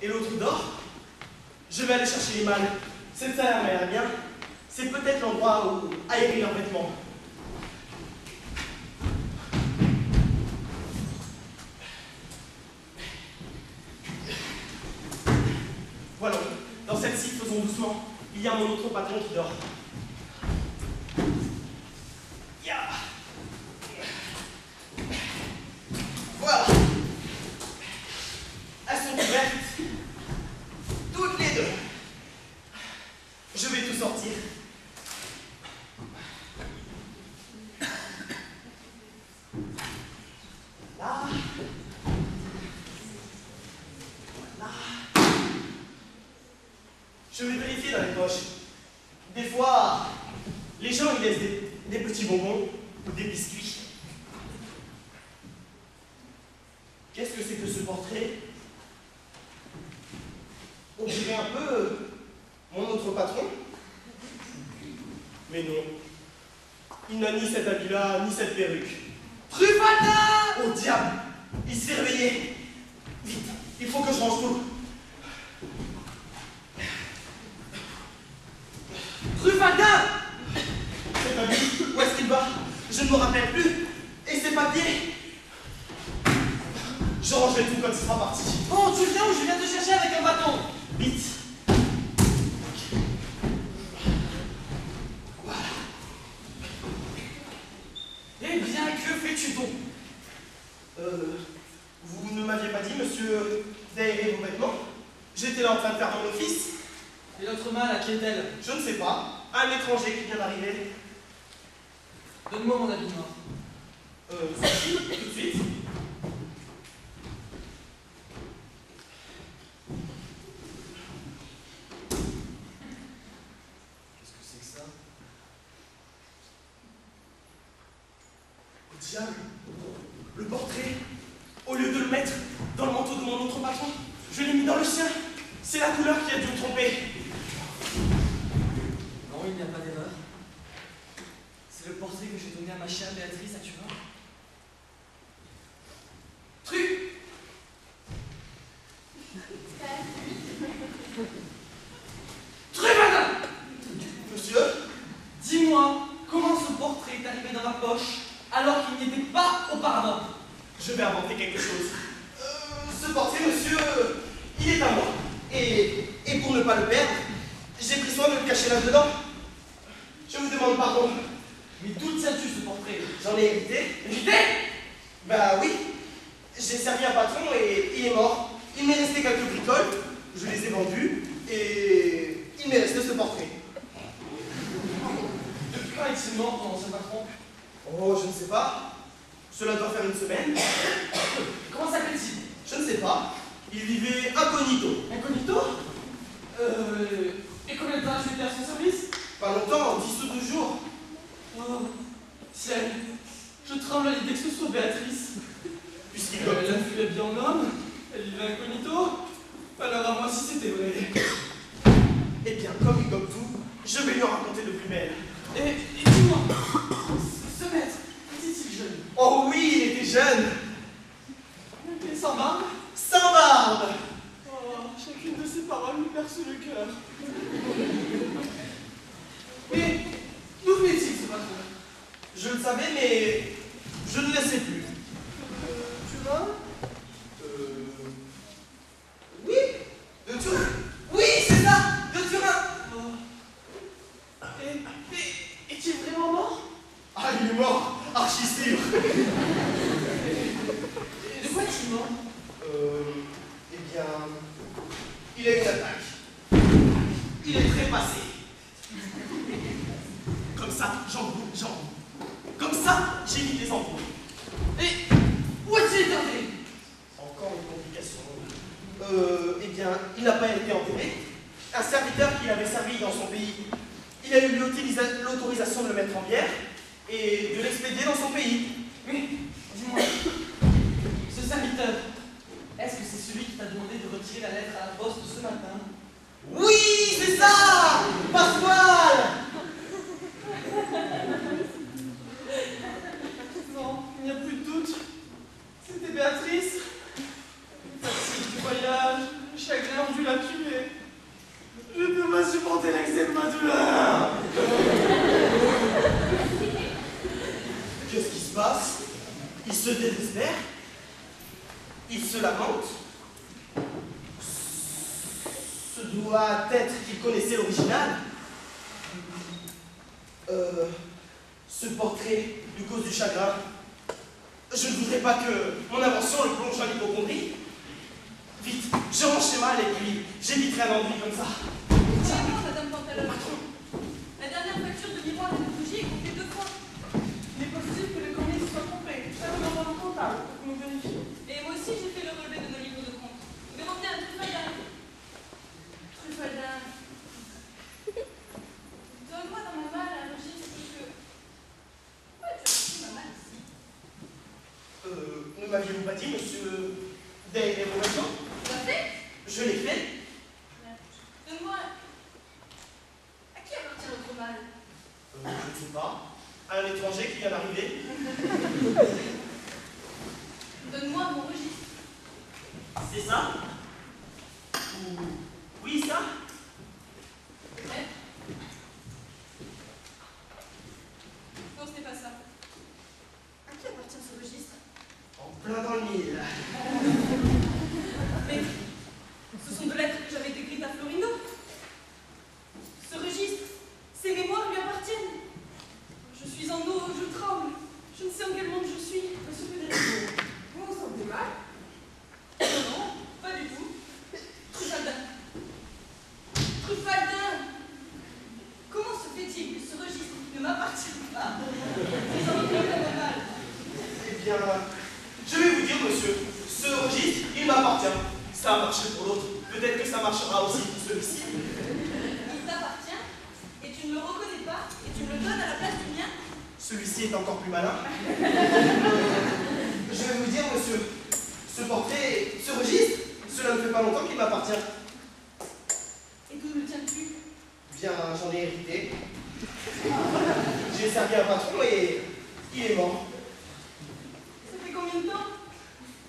et l'autre dort. Je vais aller chercher les mâles. Cette salle m'a l'air bien. C'est peut-être l'endroit où aérer leurs vêtements. Voilà, dans celle-ci, faisons doucement. Il y a mon autre patron qui dort. Ya. Voilà. Elles sont ouvertes. Toutes les deux. Je vais tout sortir. Là. Voilà. Je vais vérifier dans les poches. Des fois, les gens ils laissent des petits bonbons ou des biscuits. Qu'est-ce que c'est que ce portrait? On dirait un peu mon autre patron. Mais non. Il n'a ni cet habit-là, ni cette perruque. Truffaut! Oh diable! Il s'est réveillé. Vite, il faut que je range tout. Truffaut! C'est pas lui. Où est-ce qu'il va? Je ne me rappelle plus. Et ses papiers? Je rangerai tout quand il sera parti. Bon, tu viens ou je viens te chercher avec un bâton? Vite. Voilà. Eh bien, que fais-tu donc? Vous ne m'aviez pas dit, monsieur, d'aérer vos vêtements? J'étais là en train de faire mon office. Et l'autre mâle, à qui est-elle? Je ne sais pas. Un étranger qui vient d'arriver. Donne-moi mon habit noir. Ceci, tout de suite. Qu'est-ce que c'est que ça? Au diable! Le portrait, au lieu de le mettre dans le manteau de mon autre patron, je l'ai mis dans le sien. C'est la couleur qui a dû me tromper. Non, il n'y a pas d'erreur. C'est le portrait que j'ai donné à ma chère Béatrice à Turin. Truc! Truc, madame! Monsieur? Dis-moi, comment ce portrait est arrivé dans ma poche alors qu'il n'y était pas auparavant? Je vais inventer quelque chose. Ce portrait, monsieur, il est à moi. Et pour ne pas le perdre, j'ai pris soin de le cacher là-dedans. Je vous demande pardon. Mais d'où tiens-tu ce portrait? J'en ai hérité. Hérité? Bah oui. J'ai servi un patron et il est mort. Il m'est resté quelques bricoles. Je les ai vendues. Et il m'est resté ce portrait. Depuis quand est-il mort, ton ancien patron? Oh, je ne sais pas. Cela doit faire une semaine. Comment s'appelle-t-il? Je ne sais pas. Il vivait incognito. Incognito? Et combien de temps as-tu été à son service? Pas longtemps, 10 ou 12 jours. Oh, ciel, je tremble à l'idée que ce soit Béatrice. Puisqu'il Elle a fui la vie en homme, elle vivait incognito. Alors à moi si c'était vrai. Eh bien, comme il gobe tout, je vais lui en raconter de plus belle. Et dis-moi, ce maître, était-il jeune? Oh oui, il était jeune. Et sans barbe? Sans barbe. Oh, chacune de ces paroles me perce le cœur. Mais d'où venait-il ce patron? Je le savais, mais je ne le sais plus. Tu vois? Oui, de Turin. Oui, c'est ça, de Turin. Oh. Et est-il vraiment mort? Ah, il est mort, archi sûr. Et de quoi est-il mort? Eh bien, il a eu une attaque. Il est trépassé. Comme ça, j'embrouille. Comme ça, j'évite les embrouilles. Et où est-il enterré? Encore une complication. Eh bien, il n'a pas été enterré. Un serviteur qui l'avait servi dans son pays, il a eu l'autorisation de le mettre en bière et de l'expédier dans son pays. Mais, dis-moi, ce serviteur, est-ce que c'est celui qui t'a demandé de retirer la lettre à la poste ce matin? Oui, c'est ça, Pasquale. Non, il n'y a plus de doute. C'était Béatrice. Fatigue du voyage, chagrin doit être qu'il connaissait l'original. Ce portrait lui cause du chagrin. Je ne voudrais pas que mon invention le plonge en hypocondrie. Vite, je range chez mal et puis j'éviterai un ennui comme ça. Tiens, Madame Pantalon. La dernière facture de miroir et de bougie est comptée 2 fois. Il est possible que les commis se soient trompés. Ça, nous l'envoie au comptable pour que nous vérifions. Et moi aussi, j'ai fait le relevé de nos livres de compte. Demandez à Truffaldin. Truffaldin. Donne-moi dans ma malle un registre que... Pourquoi tu as pris ma malle ici? Ne m'aviez-vous pas dit, monsieur, des rénovations? Tu l'as fait? Je l'ai fait. Donne-moi... À qui appartient notre malle? Je ne sais pas. À un étranger qui vient d'arriver. Donne-moi mon registre. C'est ça? Ou... Oui, ça? Peut-être. Non, ce n'est pas ça. À qui appartient ce registre? En plein dans le mille. Mais ce sont 2 lettres que j'avais écrites à Florino. Ce registre, ces mémoires lui appartiennent. Je suis en eau, je tremble. Je ne sais en quel monde je suis. Monsieur Federico, vous vous sentez mal? Non, non, pas du tout. Truffaldin. Truffaldin. Comment se fait-il que ce registre ne m'appartient pas mais en aucun cas normal? Eh bien, je vais vous dire, monsieur, ce registre, il m'appartient. Ça a marché pour l'autre. Peut-être que ça marchera aussi pour celui-ci. Il t'appartient et tu ne le reconnais pas et tu me le donnes à la place du mien? Celui-ci est encore plus malin. Je vais vous dire, monsieur, ce portrait, ce registre, cela ne fait pas longtemps qu'il m'appartient. Et d'où le tiens-tu? Bien, j'en ai hérité. J'ai servi un patron et il est mort. Ça fait combien de temps?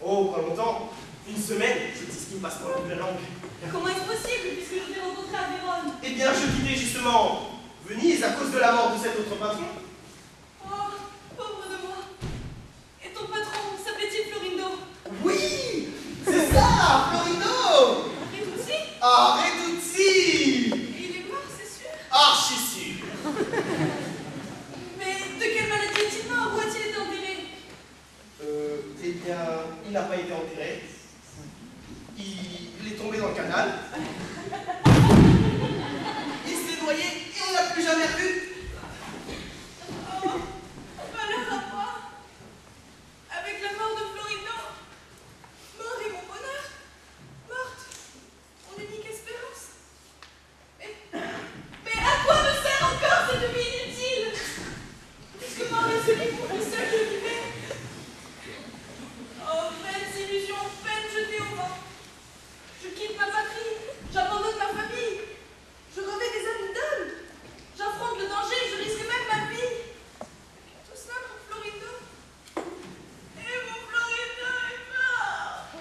Oh, pas longtemps. Une semaine, je dis ce qui me passe par la langue. Comment est-ce possible puisque je t'ai rencontré à Vérone? Eh bien, je quittais justement Venise à cause de la mort de cet autre patron. Oh, pauvre de moi. Et ton patron, s'appelait-il Florindo? Oui, c'est ça, Florino. Retucci? Ah, Retucci. Et il est mort, c'est sûr. Archi sûr. Mais de quelle maladie est-il mort? Où a-t-il été enterré? Eh bien, il n'a pas été enterré. Il est tombé dans le canal. Il s'est noyé et on l'a plus jamais revu. Oh, malheur à moi. Avec la mort de Florindo, mort est mon bonheur. Morte, mon unique espérance. Mais à quoi me sert encore cette vie inutile? Puisque mort est celui pour le seul je vivais. Oh, vaines illusions, peine jetées au vent. Je quitte ma patrie, j'abandonne ma famille. Je revais des amis d'âme. J'affronte le danger, je risque même ma vie. Tout cela pour Florindo. Et mon Florindo est mort.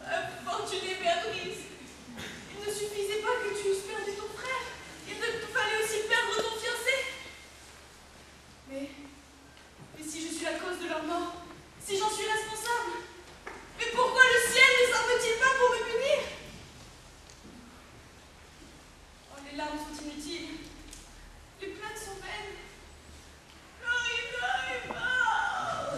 Infortunée Béatrice, il ne suffisait pas que tu eusses perdu ton frère. Il te fallait aussi perdre ton fiancé. Mais si je suis la cause de leur mort, si j'en suis responsable, mais pourquoi le ciel ne semble-t-il pas pour me punir? Oh, les larmes sont inutiles. Les plaintes sont vaines. Florindo est mort.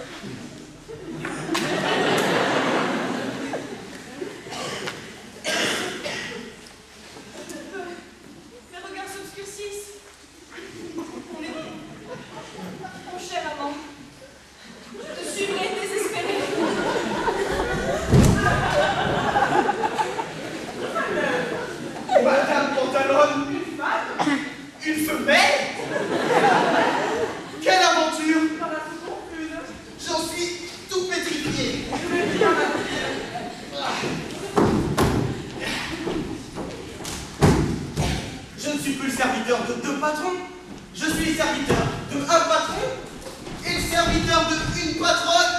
Mes regards s'obscurcissent. On est bon. Mon cher amant, je te suivrai désespéré. Madame Pantalone, une femelle? Quelle aventure! Dans la plus confuse. J'en suis tout pétrifié. Je vais bien la Je ne suis plus le serviteur de 2 patrons. Je suis le serviteur de 1 patron et le serviteur de 1 patronne.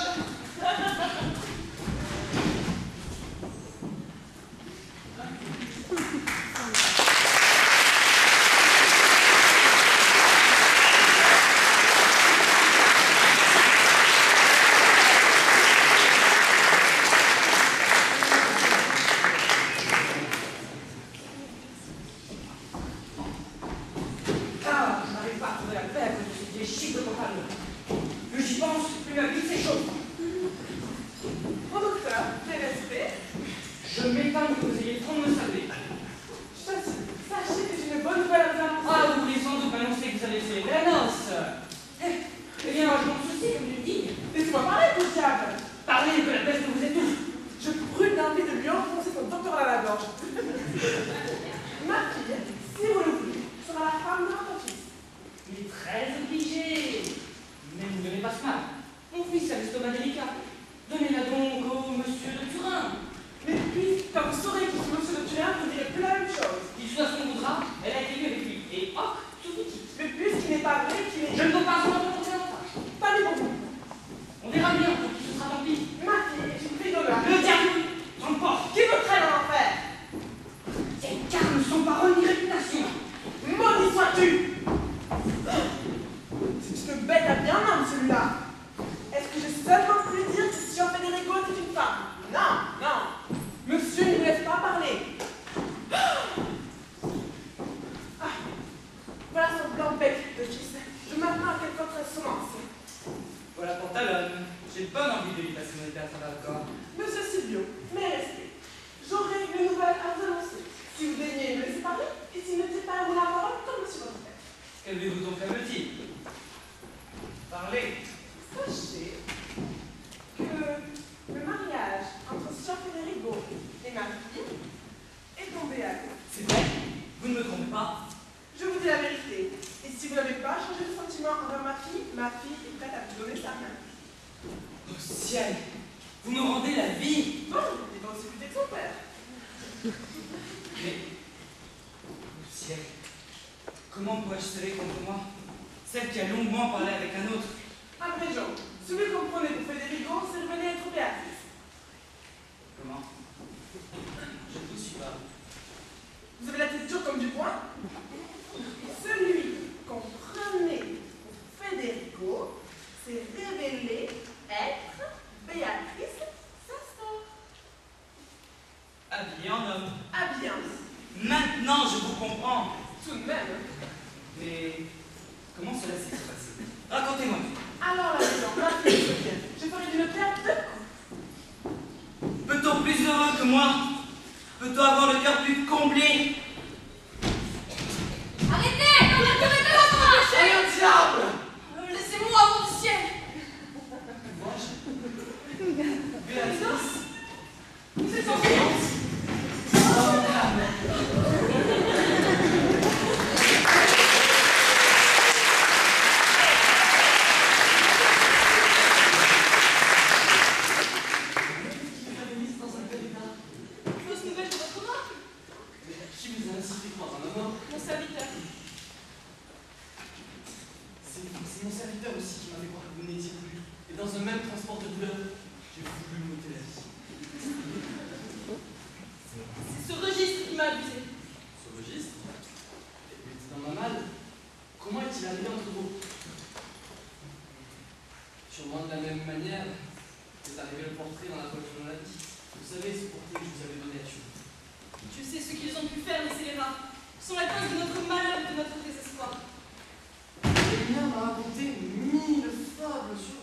Ma fille, si vous le voulez, sera la femme de votre fils. Il est très obligé. Mais vous ne donnez pas ce mal. Mon fils a l'estomac délicat. Donnez-la donc au monsieur de Turin. Mais puis, quand vous saurez qui est monsieur de Turin, vous direz plus la même chose. Il joue à ce qu'on voudra, elle a été vue avec lui. Et hop, tout petit. Mais puisqu'il n'est pas vrai qu'il est... Je ne peux pas en raconter davantage. Pas du bon. On verra bien pour qui ce sera tant pis. Ma fille est une fille d'honneur. Le diable j'emporte. Qui me traîne en enfer? Ces carnes ne sont parole ni réputation. Maudit sois-tu! C'est une bête à bien homme, celui-là. Est-ce que j'ai seulement pu dire que si Federico était une femme? Non, non. Monsieur ne me laisse pas parler. Ah, voilà son blanc bec de fils. Je m'attends à quelque autre insolence. Voilà pour Talonne. J'ai bonne envie de lui passer mon épée à travers le corps. Monsieur Silvio, mes respects. J'aurai une nouvelle à vous annoncer. Si vous daignez me laisser parler, et s'il ne tient pas à vous la parole comme monsieur votre père. Qu'avez-vous donc à me dire? Parlez. Sachez que le mariage entre Sir Federico et ma fille est tombé à l'eau. C'est vrai? Vous ne me trompez pas? Je vous dis la vérité. Et si vous n'avez pas changé de sentiment envers ma fille est prête à vous donner sa main. Au ciel! Vous me rendez la vie! Bon, il va aussi lutter que son père. Mais, au ciel, comment pourrais-je serrer contre moi celle qui a longuement parlé avec un autre? Abrégeons. Celui qu'on prenait pour Federico, c'est revenu être Béatrice. Comment? Je ne vous suis pas. Vous avez la tête dure comme du poing? Celui qu'on prenait pour Federico s'est révélé être Béatrice, sa sœur. Habillé en homme. Habillé. Maintenant, je vous comprends. Tout de même. Mais comment cela s'est passé? Racontez-moi. Alors la maison, ma fille, je ferai d'une pierre deux coups. Peut-on plus heureux que moi? Peut-on avoir le cœur plus comblé? Arrêtez! Arrêtez la marche! Allez au diable! Laissez-moi, mon ciel! Béatrice, Vous êtes en séance? Fausse nouvelle de votre mort? qui vous a ainsi fait croire à ma mort? Mon serviteur. C'est mon serviteur aussi qui m'a fait croire que vous n'étiez plus. Et dans un même transport de douleur, j'ai voulu m'ôter la vie. C'est ce registre qui m'a abusé. Ce registre? Il était dans ma malle. Comment est-il arrivé entre vous? Sûrement de la même manière qu'est arrivé le portrait dans la poche journaliste. Vous savez, ce portrait que je vous avais donné à tuer. Je sais ce qu'ils ont pu faire, les scélérats. Sont la cause de notre malheur et de notre désespoir. Le mien m'a raconté 1000 fables sur